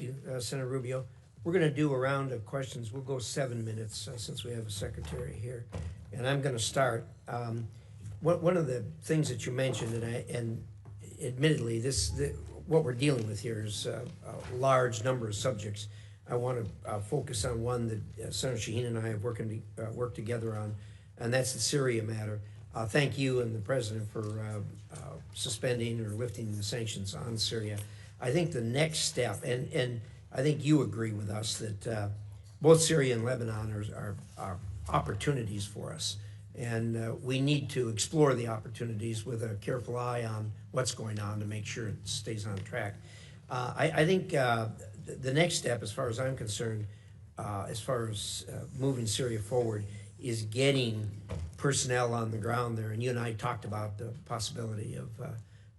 you, Senator Rubio. We're going to do a round of questions. We'll go 7 minutes since we have a secretary here. And I'm going to start. One of the things that you mentioned, and admittedly, what we're dealing with here is a large number of subjects. I want to focus on one that Senator Shaheen and I have worked together on, and that's the Syria matter. Thank you and the President for suspending or lifting the sanctions on Syria. I think the next step, and I think you agree with us that both Syria and Lebanon are opportunities for us. And we need to explore the opportunities with a careful eye on what's going on to make sure it stays on track. I think the next step, as far as I'm concerned, as far as moving Syria forward, is getting personnel on the ground there. And you and I talked about the possibility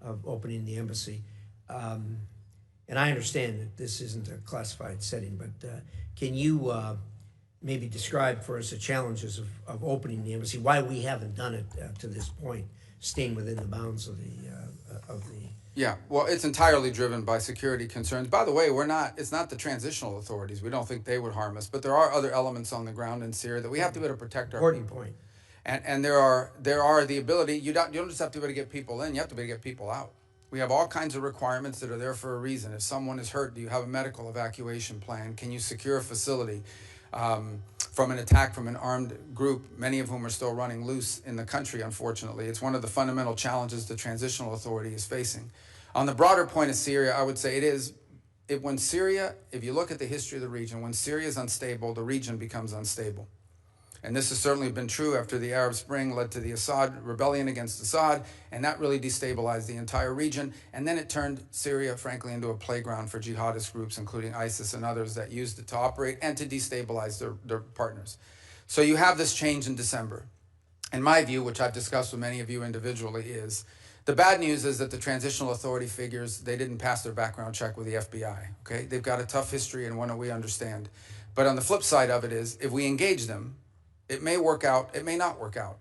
of opening the embassy. And I understand that this isn't a classified setting, but can you maybe describe for us the challenges of opening the embassy, why we haven't done it to this point, staying within the bounds of the Yeah, well, it's entirely driven by security concerns. By the way, it's not the transitional authorities. We don't think they would harm us, but there are other elements on the ground in Syria that we have to be able to protect our important people. Point. And there are the ability, you don't just have to be able to get people in, you have to be able to get people out. We have all kinds of requirements that are there for a reason. If someone is hurt, do you have a medical evacuation plan? Can you secure a facility from an attack from an armed group, many of whom are still running loose in the country, unfortunately? It's one of the fundamental challenges the transitional authority is facing. On the broader point of Syria, I would say when Syria, if you look at the history of the region, when Syria is unstable, the region becomes unstable. And this has certainly been true after the Arab Spring led to the Assad rebellion against Assad, and that really destabilized the entire region. And then it turned Syria, frankly, into a playground for jihadist groups, including ISIS and others that used it to operate and to destabilize their partners. So you have this change in December. In my view, which I've discussed with many of you individually, is the bad news is that the transitional authority figures, they didn't pass their background check with the FBI, okay? They've got a tough history and one that we understand. But on the flip side of it is, if we engage them, it may work out, it may not work out.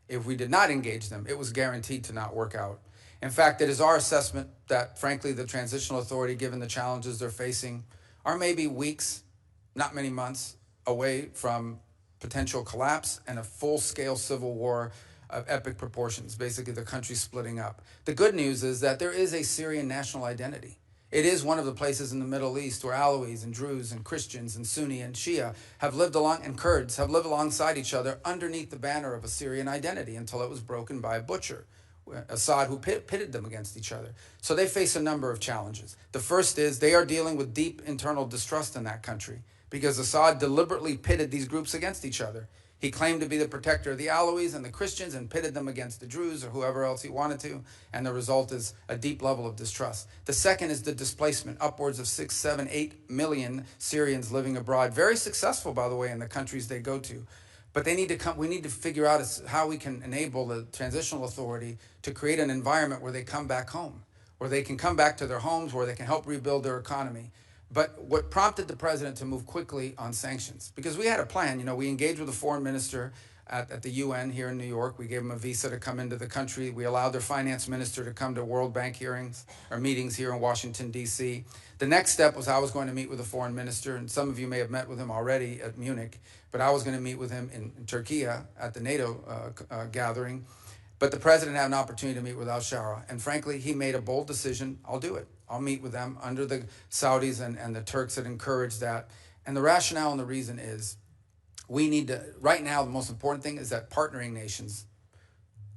If we did not engage them, it was guaranteed to not work out. In fact, it is our assessment that, frankly, the transitional authority, given the challenges they're facing, are maybe weeks, not many months, away from potential collapse and a full-scale civil war of epic proportions, basically the country splitting up. The good news is that there is a Syrian national identity. It is one of the places in the Middle East where Alawis and Druze and Christians and Sunni and Shia have lived and Kurds have lived alongside each other underneath the banner of a Syrian identity until it was broken by a butcher, Assad, who pitted them against each other. So they face a number of challenges. The first is they are dealing with deep internal distrust in that country because Assad deliberately pitted these groups against each other. He claimed to be the protector of the Alawis and the Christians and pitted them against the Druze or whoever else he wanted to, and the result is a deep level of distrust. The second is the displacement, upwards of 6, 7, 8 million Syrians living abroad, very successful, by the way, in the countries they go to. But we need to figure out how we can enable the transitional authority to create an environment where they come back home, where they can come back to their homes, where they can help rebuild their economy. But what prompted the president to move quickly on sanctions? Because we had a plan. We engaged with the foreign minister at the UN here in New York. We gave him a visa to come into the country. We allowed their finance minister to come to World Bank meetings here in Washington, D.C. The next step was I was going to meet with the foreign minister, and some of you may have met with him already at Munich, but I was going to meet with him in Turkey at the NATO gathering. But the president had an opportunity to meet with al-Shara, and frankly, he made a bold decision. I'll do it. I'll meet with them under the Saudis and the Turks that encourage that. And the rationale and the reason is we need to, right now, the most important thing is that partnering nations,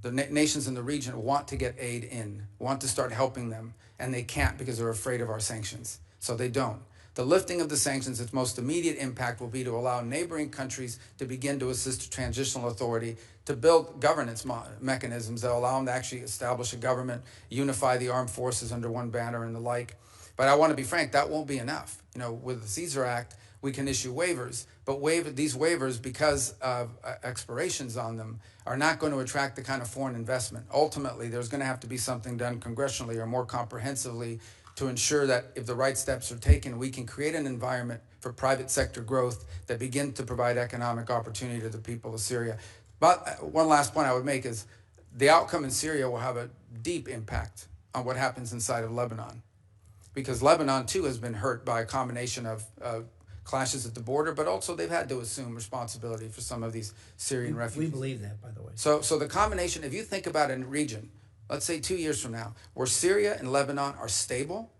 the nations in the region want to get aid in, want to start helping them, and they can't because they're afraid of our sanctions. So they don't. The lifting of the sanctions, its most immediate impact will be to allow neighboring countries to begin to assist the transitional authority to build governance mechanisms that allow them to actually establish a government, unify the armed forces under one banner and the like. But I want to be frank, that won't be enough. With the Caesar Act, we can issue waivers, but these waivers, because of expirations on them, are not going to attract the kind of foreign investment. Ultimately, there's going to have to be something done congressionally or more comprehensively to ensure that if the right steps are taken, we can create an environment for private sector growth that begin to provide economic opportunity to the people of Syria. But one last point I would make is the outcome in Syria will have a deep impact on what happens inside of Lebanon. because Lebanon too has been hurt by a combination of clashes at the border, but also they've had to assume responsibility for some of these Syrian refugees. We believe that, by the way. So the combination, if you think about a region, let's say 2 years from now, where Syria and Lebanon are stable,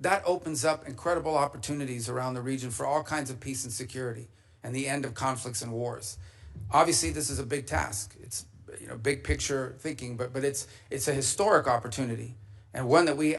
that opens up incredible opportunities around the region for all kinds of peace and security and the end of conflicts and wars. Obviously, this is a big task. It's big picture thinking, but it's a historic opportunity and one that we